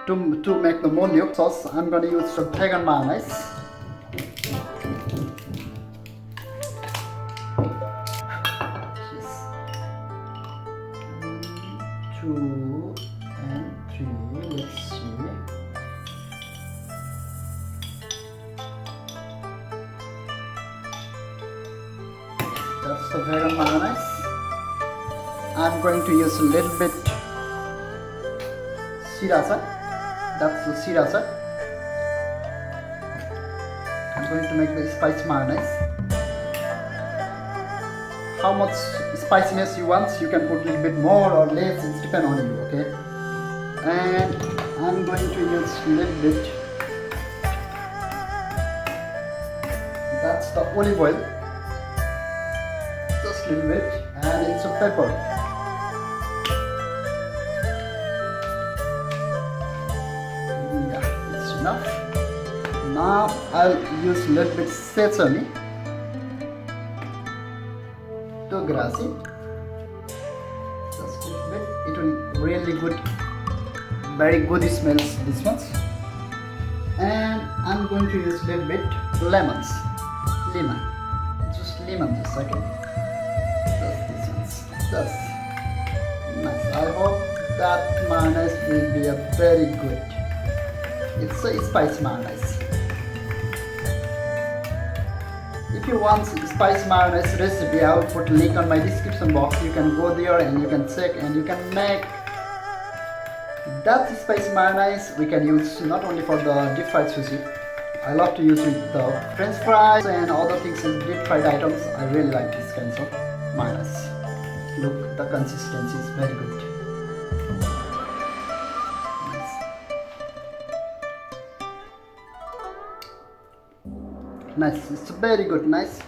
To make the molio sauce, I'm going to use some vegan mayonnaise. Two and three. Let's see. That's the vegan mayonnaise. I'm going to use a little bit sriracha. That's the sriracha. I'm going to make the spice mayonnaise. How much spiciness you want, you can put a little bit more or less, it's depend on you, okay? And I'm going to use a little bit. That's the olive oil. Just a little bit. And it's a pepper. Enough. Now I'll use a little bit sesame to grassy. Just a little bit. It will really good, very good smells this ones. And I'm going to use a little bit lemon. Just lemon this second. Just this ones. Just nice. I hope that mayonnaise will be a very good. It's a spice mayonnaise. If you want spice mayonnaise recipe, I will put link on my description box. You can go there and you can check and you can make that spice mayonnaise. We can use not only for the deep fried sushi. I love to use with the french fries and other things in deep fried items. I really like these kinds of mayonnaise. Look, the consistency is very good. Nice, it's very good, nice.